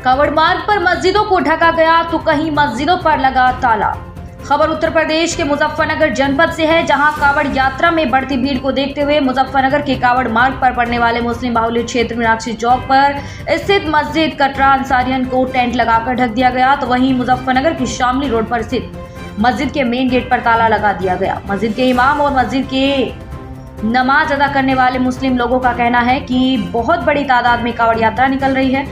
कावड़ मार्ग पर मस्जिदों को ढका गया तो कहीं मस्जिदों पर लगा ताला। खबर उत्तर प्रदेश के मुजफ्फरनगर जनपद से है, जहां कावड़ यात्रा में बढ़ती भीड़ को देखते हुए मुजफ्फरनगर के कावड़ मार्ग पर पड़ने वाले मुस्लिम बाहुल्य क्षेत्र मीनाक्षी चौक पर स्थित मस्जिद कटरा अंसारियन को टेंट लगाकर ढक दिया गया, तो वहीं मुजफ्फरनगर की शामली रोड पर स्थित मस्जिद के मेन गेट पर ताला लगा दिया गया। मस्जिद के इमाम और मस्जिद के नमाज अदा करने वाले मुस्लिम लोगों का कहना है कि बहुत बड़ी तादाद में कावड़ यात्रा निकल रही है।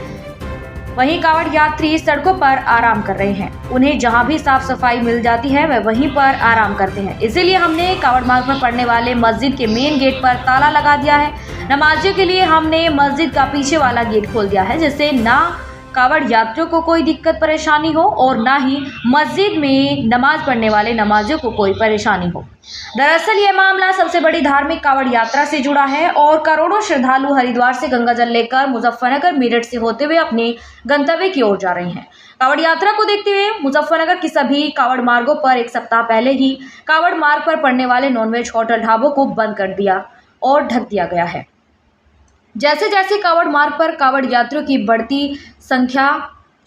वहीं कावड़ यात्री सड़कों पर आराम कर रहे हैं। उन्हें जहां भी साफ सफाई मिल जाती है वह वहीं पर आराम करते हैं। इसीलिए हमने कावड़ मार्ग पर पड़ने वाले मस्जिद के मेन गेट पर ताला लगा दिया है। नमाजियों के लिए हमने मस्जिद का पीछे वाला गेट खोल दिया है, जिससे ना कावड़ यात्रियों को कोई दिक्कत परेशानी हो और ना ही मस्जिद में नमाज पढ़ने वाले नमाजियों को कोई परेशानी हो। दरअसल यह मामला सबसे बड़ी धार्मिक कावड़ यात्रा से जुड़ा है और करोड़ों श्रद्धालु हरिद्वार से गंगाजल लेकर मुजफ्फरनगर मेरठ से होते हुए अपने गंतव्य की ओर जा रहे हैं। कावड़ यात्रा को देखते हुए मुजफ्फरनगर की सभी कावड़ मार्गों पर एक सप्ताह पहले ही कावड़ मार्ग पर पड़ने वाले नॉनवेज होटल ढाबों को बंद कर दिया और ढक दिया गया है। जैसे जैसे कावड़ मार्ग पर कावड़ यात्रियों की बढ़ती संख्या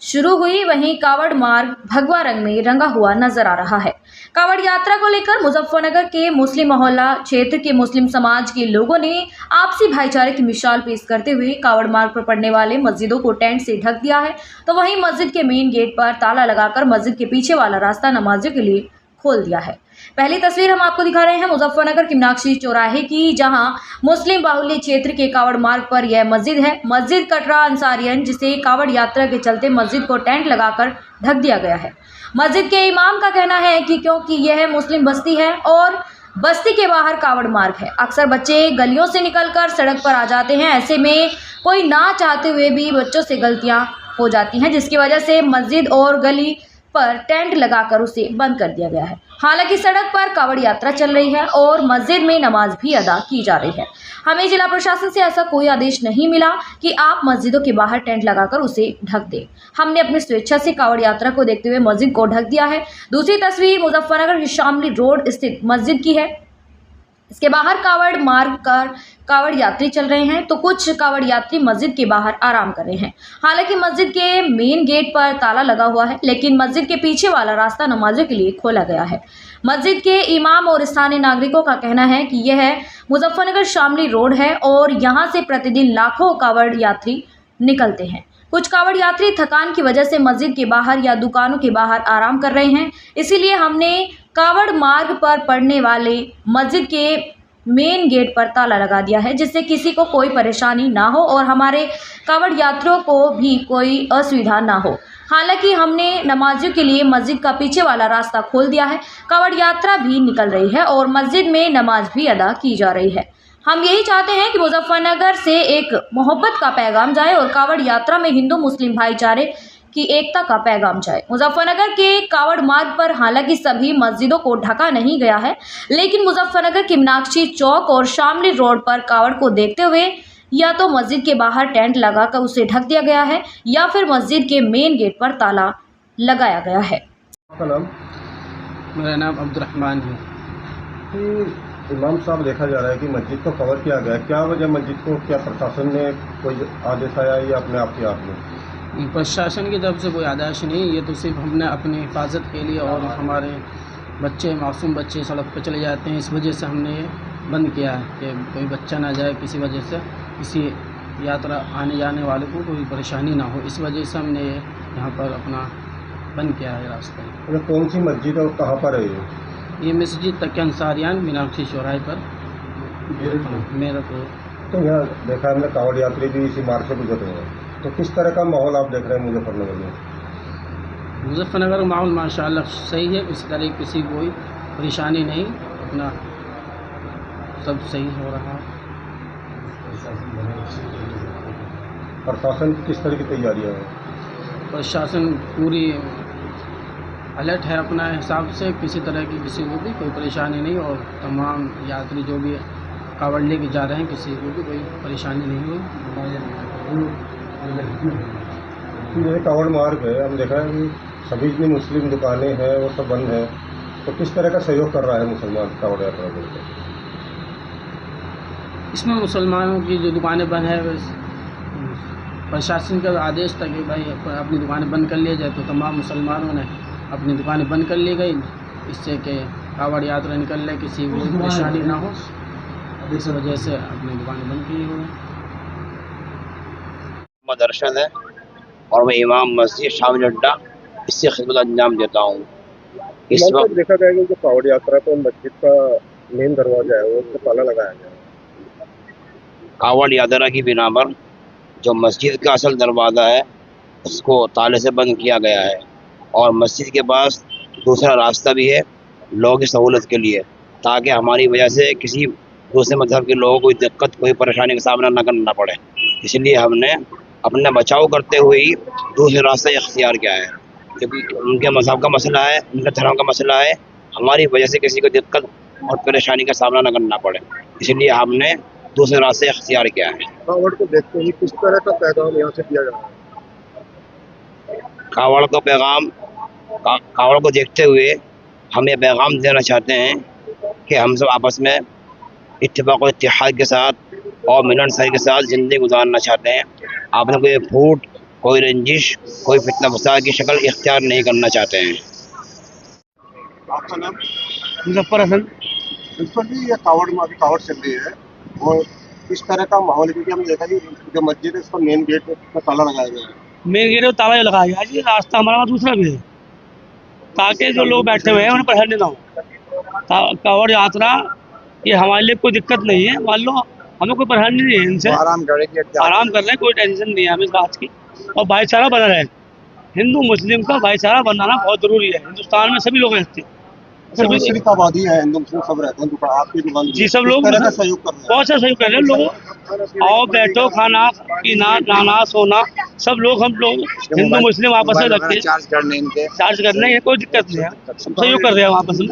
शुरू हुई, वहीं कावड़ मार्ग भगवा रंग में रंगा हुआ नजर आ रहा है। कावड़ यात्रा को लेकर मुजफ्फरनगर के मुस्लिम मोहल्ला क्षेत्र के मुस्लिम समाज के लोगों ने आपसी भाईचारे की मिसाल पेश करते हुए कावड़ मार्ग पर पड़ने वाले मस्जिदों को टेंट से ढक दिया है, तो वहीं मस्जिद के मेन गेट पर ताला लगाकर मस्जिद के पीछे वाला रास्ता नमाजियों के लिए खोल दिया है। पहली तस्वीर हम आपको दिखा रहे हैं मुजफ्फरनगर के मीनाक्षी चौराहे की, जहां मुस्लिम बाहुल्य क्षेत्र के कावड़ मार्ग पर यह मस्जिद है, मस्जिद कटरा अंसारियन, जिसे कावड़ यात्रा के चलते मस्जिद को टेंट लगाकर ढक दिया गया है। मस्जिद के इमाम का कहना है कि क्योंकि यह मुस्लिम बस्ती है और बस्ती के बाहर कावड़ मार्ग है, अक्सर बच्चे गलियों से निकलकर सड़क पर आ जाते हैं। ऐसे में कोई ना चाहते हुए भी बच्चों से गलतियां हो जाती हैं, जिसकी वजह से मस्जिद और गली पर टेंट लगाकर उसे बंद कर दिया गया है। हालांकि सड़क पर कावड़ यात्रा चल रही है और मस्जिद में नमाज भी अदा की जा रही है। हमें जिला प्रशासन से ऐसा कोई आदेश नहीं मिला कि आप मस्जिदों के बाहर टेंट लगाकर उसे ढक दें। हमने अपनी स्वेच्छा से कावड़ यात्रा को देखते हुए मस्जिद को ढक दिया है। दूसरी तस्वीर मुजफ्फरनगर की शामली रोड स्थित मस्जिद की है। इसके बाहर कावड़ मार्ग पर कावड़ यात्री चल रहे हैं, तो कुछ कावड़ यात्री मस्जिद के बाहर आराम कर रहे हैं। हालांकि मस्जिद के मेन गेट पर ताला लगा हुआ है, लेकिन मस्जिद के पीछे वाला रास्ता नमाजियों के लिए खोला गया है। मस्जिद के इमाम और स्थानीय नागरिकों का कहना है कि यह मुजफ्फरनगर शामली रोड है और यहाँ से प्रतिदिन लाखों कावड़ यात्री निकलते हैं। कुछ कावड़ यात्री थकान की वजह से मस्जिद के बाहर या दुकानों के बाहर आराम कर रहे हैं। इसीलिए हमने कावड़ मार्ग पर पड़ने वाले मस्जिद के मेन गेट पर ताला लगा दिया है, जिससे किसी को कोई परेशानी ना हो और हमारे कावड़ यात्रियों को भी कोई असुविधा ना हो। हालांकि हमने नमाजियों के लिए मस्जिद का पीछे वाला रास्ता खोल दिया है। कावड़ यात्रा भी निकल रही है और मस्जिद में नमाज भी अदा की जा रही है। हम यही चाहते हैं कि मुजफ्फरनगर से एक मोहब्बत का पैगाम जाए और कावड़ यात्रा में हिंदू मुस्लिम भाईचारे की एकता का पैगाम जाए। मुजफ्फरनगर के कावड़ मार्ग पर हालांकि सभी मस्जिदों को ढका नहीं गया है, लेकिन मुजफ्फरनगर के मीनाक्षी चौक और शामली रोड पर कावड़ को देखते हुए या तो मस्जिद के बाहर टेंट लगाकर उसे ढक दिया गया है या फिर मस्जिद के मेन गेट पर ताला लगाया गया है। मेरा नाम अब्दुर्रहमान है। इमाम साहब, देखा जा रहा है कि मस्जिद को कवर किया गया, क्या वजह मस्जिद को, क्या प्रशासन ने कोई आदेश आया या अपने आप के आप में? प्रशासन की तरफ से कोई आदेश नहीं, ये तो सिर्फ हमने अपनी हिफाजत के लिए और हमारे बच्चे, मासूम बच्चे सड़क पर चले जाते हैं, इस वजह से हमने ये बंद किया है कि कोई बच्चा ना जाए, किसी वजह से किसी यात्रा आने जाने वाले को कोई परेशानी ना हो, इस वजह से हमने यहाँ पर अपना बंद किया है रास्ता। तो कौन सी मस्जिद है और कहाँ पर है ये मस्जिद तकिया अंसारियान मीनाक्षी चौराहे पर मेरठ रोड। तो यहाँ देखा हमने कावड़ यात्री भी इसी मार्ग से गुजर रहे हैं, तो किस तरह का माहौल आप देख रहे हैं मुजफ्फरनगर में? मुजफ्फरनगर का माहौल माशाल्लाह सही है, इस तरह किसी कोई परेशानी नहीं, अपना सब सही हो रहा है। प्रशासन की किस तरह की तैयारियाँ हैं? प्रशासन पूरी अलर्ट है अपना हिसाब से, किसी तरह की किसी को भी कोई परेशानी नहीं और तमाम यात्री जो भी कावड़ लेके जा रहे हैं किसी को भी कोई परेशानी नहीं हुई। जैसे कावड़ मार्ग है, हम देखा है कि सभी जितनी मुस्लिम दुकानें हैं वो सब बंद हैं, तो किस तरह का सहयोग कर रहा है मुसलमान कावड़ यात्रा को? इसमें मुसलमानों की जो दुकानें बंद है प्रशासन का आदेश था कि भाई अपनी दुकानें बंद कर लिया जाए, तो तमाम मुसलमानों ने अपनी दुकानें बंद कर ली गई, इससे कि कावड़ यात्रा निकल ले किसी को कोई परेशानी ना हो, इस वजह से अपनी दुकानें बंद की हुई। दर्शन है और मैं इमाम मस्जिद शामिल अड्डा इससे खिदमत अंजाम देता हूँ। इस वक्त देखा गया कि जो कावड़ यात्रा को मस्जिद का मेन दरवाजा है वो उसको ताला लगाया गया है। कावड़ यात्रा की बिना पर जो मस्जिद का असल दरवाज़ा है उसको ताले से बंद किया गया है और मस्जिद के पास दूसरा रास्ता भी है लोगों की सहूलत के लिए, ताकि हमारी वजह से किसी दूसरे मजहब के लोगों को कोई दिक्कत कोई परेशानी का सामना न करना पड़े। इसलिए हमने अपना बचाव करते हुए ही दूसरे रास्ता इख्तियार किया है, क्योंकि उनके मजहब का मसला है, उनके धर्म का मसला है, हमारी वजह से किसी को दिक्कत और परेशानी का सामना न करना पड़े, इसलिए हमने दूसरे रास्ते इख्तियार किया है। कावड़ को देखते ही किस तरह का पैगाम यहाँ से दिया जा रहा है? कावड़ को पैगाम कावड़ को देखते हुए हम ये पैगाम देना चाहते हैं कि हम सब आपस में इत्तेफाक और इत्तेहाद के साथ और मिलनसारी के साथ ज़िंदगी गुजारना चाहते हैं। आपने कोई फूट, कोई रंजिश, कोई फितना फसाद की शक्ल इख्तियार नहीं करना चाहते हैं। आपका नाम? मुजफ्फर हसन। प्रिंसिपल जी, ये कावड़ चल रही है और इस तरह का माहौल है, क्योंकि हम देखा कि जो मस्जिद है उसका मेन गेट पर ताला लगाया गया है। मेन गेट में ताला लगाया गया जी, रास्ता हमारा वहाँ दूसरा भी है, ताकि जो लोग बैठे हुए हैं उन्हें परेशानी ना हो। कावड़ यात्रा ये हमारे लिए कोई दिक्कत नहीं है, मान लो हमें कोई परेशानी नहीं है इनसे, आराम कर रहे हैं, कोई टेंशन नहीं है हमें इस बात की। और भाईचारा बना रहे, हिंदू मुस्लिम का भाईचारा बनाना बहुत जरूरी है। हिंदुस्तान में सभी लोग रहते हैं, सभी आबादी है, हिंदू मुस्लिम सब रहते हैं, आपकी दुकान जी सब लोग सहयोग कर रहे हैं, बहुत सा सहयोग कर रहे हैं लोग। आओ बैठो, खाना पीना नहाना सोना सब लोग हम लोग हिंदू मुस्लिम आपस में रखते हैं, चार्ज करने कोई दिक्कत नहीं है, सब सहयोग कर रहे हैं आपस में।